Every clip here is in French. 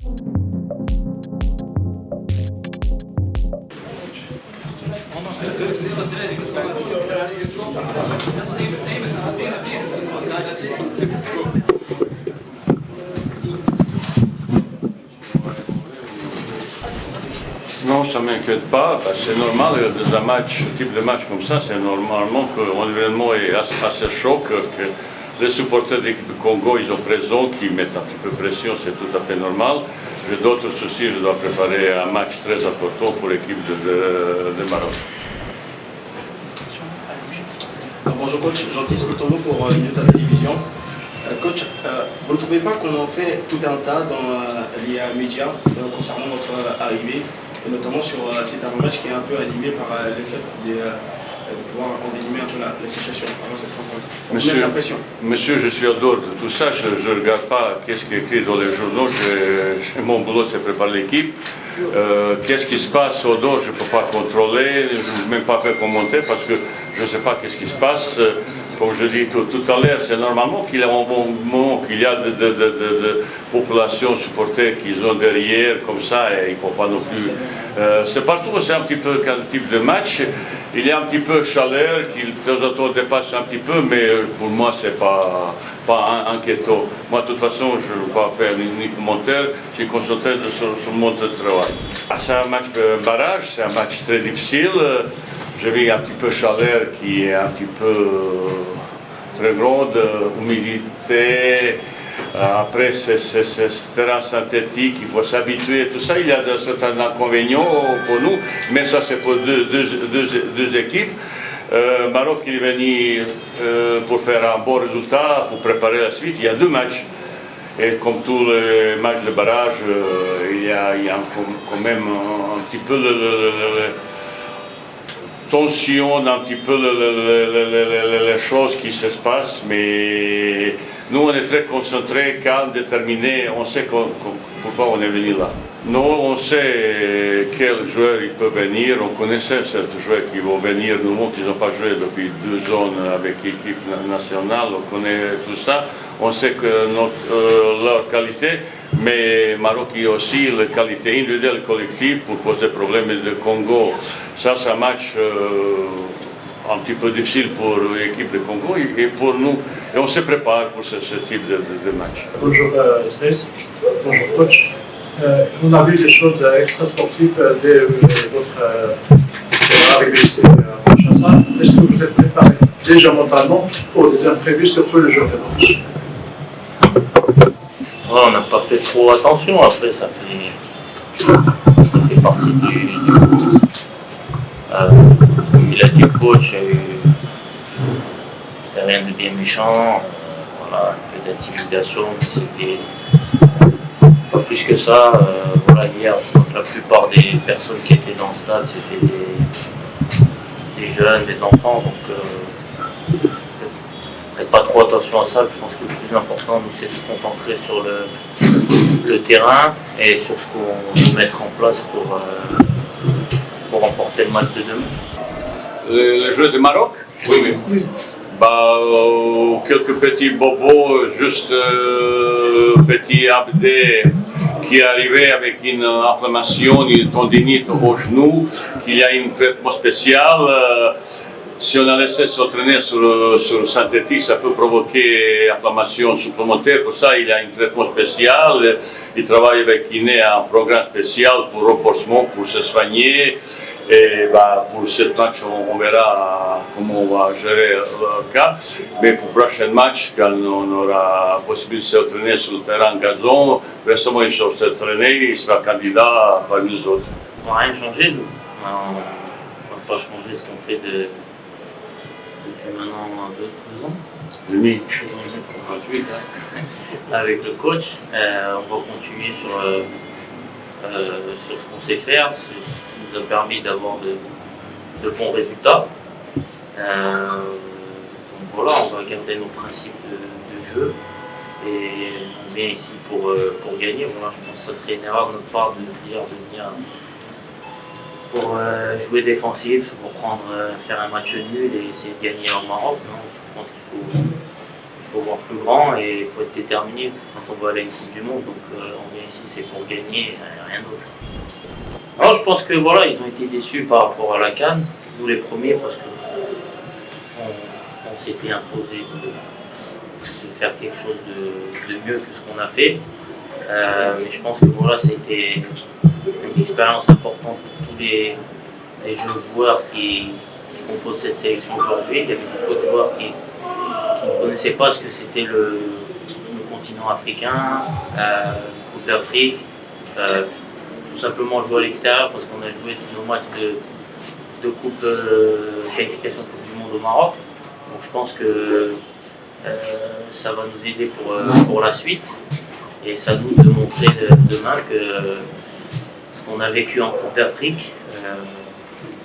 Non, ça ne m'inquiète pas. C'est normal, dans un match, type de match comme ça, c'est normalement que l'environnement est assez chaud, que les supporters de l'équipe du Congo, ils ont présent, qui mettent un petit peu de pression, c'est tout à fait normal. J'ai d'autres soucis, je dois préparer un match très important pour l'équipe de Maroc. Bonjour coach, Jean-Baptiste Spotolo pour Minute à Télévision. Coach, vous ne trouvez pas qu'on fait tout un tas dans les médias concernant votre arrivée, et notamment sur c'est un match qui est un peu animé par le fait de pouvoir envenimer un peu la situation avant cette rencontre? Monsieur, je suis en dehors de tout ça, je ne regarde pas qu'est-ce qui est écrit dans les journaux, mon boulot c'est préparer l'équipe. Qu'est-ce qui se passe au dehors, je ne peux pas contrôler, je ne peux même pas faire commenter parce que je ne sais pas qu'est-ce qui se passe. Comme je dis tout à l'heure, c'est normalement qu'il y a un bon moment, qu'il y a de populations supporters qui sont derrière, comme ça, et il ne faut pas non plus... c'est partout, c'est un petit peu quel type de match. Il y a un petit peu de chaleur qui de temps en temps dépasse un petit peu, mais pour moi, ce n'est pas inquiétant. Moi, de toute façon, je ne vais pas faire ni commentaire, je suis concentré sur mon travail. C'est un match barrage, c'est un match très difficile. J'ai vu un petit peu de chaleur qui est un petit peu très grande, humidité. Après, c'est terrain synthétique, il faut s'habituer, tout ça. Il y a certains inconvénients pour nous, mais ça c'est pour deux équipes. Maroc il est venu pour faire un bon résultat, pour préparer la suite. Il y a deux matchs. Et comme tous les matchs de barrage, il y a quand même un petit peu tension, un petit peu les choses qui se passent, mais nous on est très concentrés, calmes, déterminés, on sait pourquoi on est venu là. Nous on sait quels joueurs ils peuvent venir, on connaissait ces joueurs qui vont venir, nous qui n'ont pas joué depuis 2 ans avec l'équipe nationale, on connaît tout ça, on sait que leur qualité, mais Maroc a aussi la qualité individuelle et collective pour poser problème de Congo. Ça c'est un match un petit peu difficile pour l'équipe de Congo et pour nous. Et on se prépare pour ce type de match. Bonjour Céleste, bonjour coach. On a vu des choses extra-sportives dès votre arrivée ici à Kinshasa. Est-ce que vous êtes préparé déjà mentalement pour des imprévus, surtout le jour de match? On n'a pas fait trop attention, après ça fait partie du foot. Comme il a dit le coach, c'était rien de bien méchant, voilà, un peu d'intimidation, mais c'était pas plus que ça. Voilà, hier, la plupart des personnes qui étaient dans le stade, c'était des jeunes, des enfants, donc faites pas trop attention à ça. Je pense que le plus important, nous, c'est de se concentrer sur le terrain et sur ce qu'on veut mettre en place pour remporter le match de demain. Les joueurs du Maroc? Oui, oui. Quelques petits bobos, juste petit Abdé qui est arrivé avec une inflammation, une tendinite au genou, qu'il y a un traitement spécial. Si on a laissé s'entraîner sur le synthétique, ça peut provoquer inflammation supplémentaire. Pour ça, il y a un traitement spécial. Il travaille avec Kiné un programme spécial pour renforcement, pour se soigner. Et pour ce match, on verra comment on va gérer le cas. Mais pour le prochain match, quand on aura la possibilité de s'entraîner sur le terrain gazon, récemment il sera s'entraîner, il sera candidat parmi nous autres. On n'a rien changé, nous. On n'a pas changé ce qu'on fait depuis maintenant 2 ans. Demi. Avec le coach, on va continuer sur ce qu'on sait faire, ce qui nous a permis d'avoir de bons résultats. Donc voilà, on va garder nos principes de jeu et on vient ici pour gagner. Voilà, je pense que ça serait une erreur de notre part de venir pour jouer défensif, pour faire un match nul et essayer de gagner en Maroc. Non, je pense qu'il faut faut voir plus grand et il faut être déterminé quand on va aller à une Coupe du Monde. Donc on vient ici, c'est pour gagner, rien d'autre. Alors je pense que voilà, ils ont été déçus par rapport à la CAN, nous les premiers, parce que on s'était imposé de faire quelque chose de mieux que ce qu'on a fait. Mais je pense que voilà, c'était une expérience importante pour tous les jeunes joueurs qui composent cette sélection aujourd'hui. Il y avait beaucoup de joueurs qui ne connaissaient pas ce que c'était le continent africain, la Coupe d'Afrique, tout simplement jouer à l'extérieur parce qu'on a joué tous nos matchs de coupe qualification Coupe du Monde au Maroc. Donc je pense que ça va nous aider pour la suite et ça nous de montrer demain que ce qu'on a vécu en Coupe d'Afrique,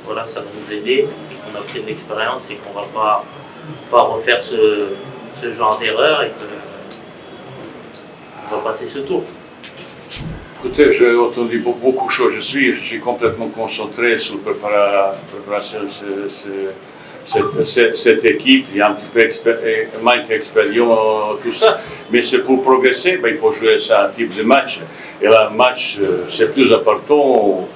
voilà, ça va nous aider et qu'on a pris de l'expérience et qu'on ne va pas refaire ce genre d'erreur et qu'on va passer ce tour. Écoutez, j'ai entendu beaucoup de choses. Je suis complètement concentré sur la préparation de cette équipe. Il y a un petit peu manque d'expérience, tout ça. Mais c'est pour progresser, il faut jouer ce type de match. Et là, le match, c'est plus important.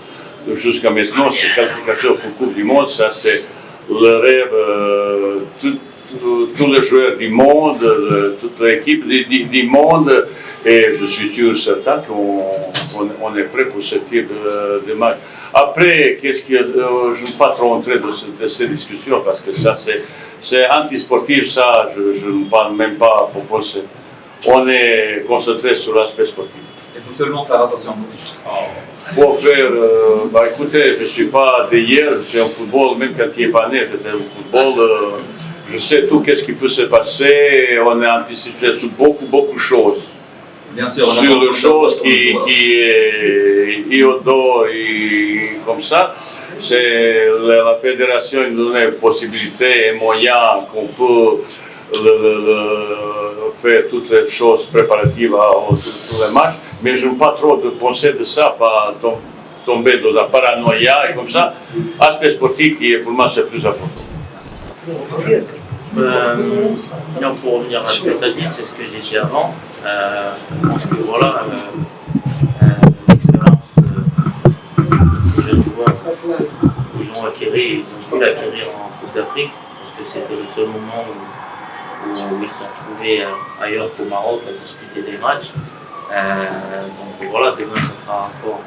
Jusqu'à maintenant, c'est qualification pour la Coupe du Monde. Ça, c'est le rêve. Tous les joueurs du monde, toute l'équipe du monde, et je suis sûr certain qu'on est prêt pour ce type de match. Après, je ne vais pas trop entrer dans ces discussions parce que ça c'est anti-sportif, ça je ne parle même pas pour penser. On est concentré sur l'aspect sportif. Il faut seulement faire attention. Pour faire, écoutez, je ne suis pas d'hier, je suis en football, même quand il n'est pas né, j'étais au football. Je sais tout ce qui peut se passer, on est anticipé sur beaucoup de choses. Bien sûr, sur les choses qui est au dos et comme ça. C'est la fédération nous donne possibilité et moyens qu'on peut faire toutes les choses préparatives à tous les matchs. Mais je ne veux pas trop penser de ça, pas tomber dans la paranoïa et comme ça. Aspect sportif qui est pour moi c'est plus important. Non, pour revenir à ce que tu as dit, c'est ce que j'ai dit avant. Je pense que voilà, l'expérience ces jeunes joueurs, ils l'ont acquérir, ils ont pu l'acquérir en Coupe d'Afrique, parce que c'était le seul moment où ils se sont retrouvés ailleurs qu'au Maroc à disputer des matchs. Donc voilà, demain ça sera encore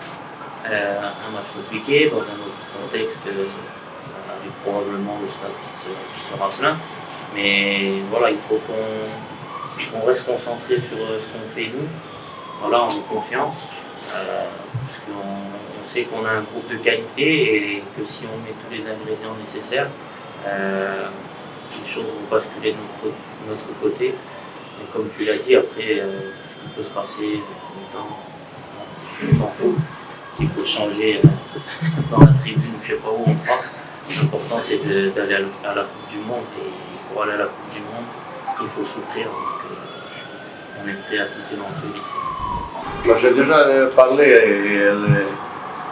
un match compliqué, dans un autre contexte, avec probablement le stade qui sera plein. Mais voilà, il faut qu'on reste concentré sur ce qu'on fait nous. Voilà, on est confiant, parce qu'on sait qu'on a un groupe de qualité et que si on met tous les ingrédients nécessaires, les choses vont basculer de notre côté. Et comme tu l'as dit, après, ce qui peut se passer longtemps, on s'en fout. S'il faut changer dans la tribune ou je ne sais pas où on sera, l'important c'est d'aller à la Coupe du Monde. Et pour aller à la Coupe du Monde, il faut souffrir. Donc on est prêt à toute éventualité. J'ai déjà parlé,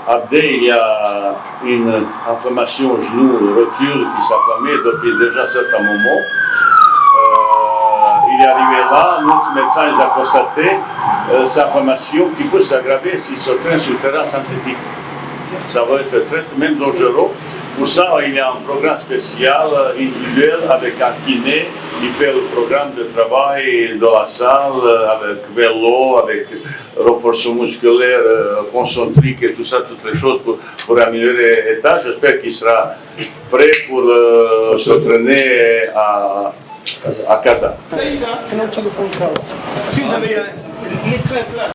Abdé, il y a une inflammation au genou, rotule qui s'inflammait depuis déjà un certain moment. Il est arrivé là, notre médecin il a constaté cette inflammation qui peut s'aggraver s'il se traîne sur le terrain synthétique. Ça va être très même dangereux. Pour ça, il y a un programme spécial, individuel, avec un kiné qui fait le programme de travail dans la salle, avec vélo, avec renforcement musculaire, concentrique et tout ça, toutes les choses pour améliorer l'état. J'espère qu'il sera prêt pour s'entraîner à Casa. Si vous avez l'écran place.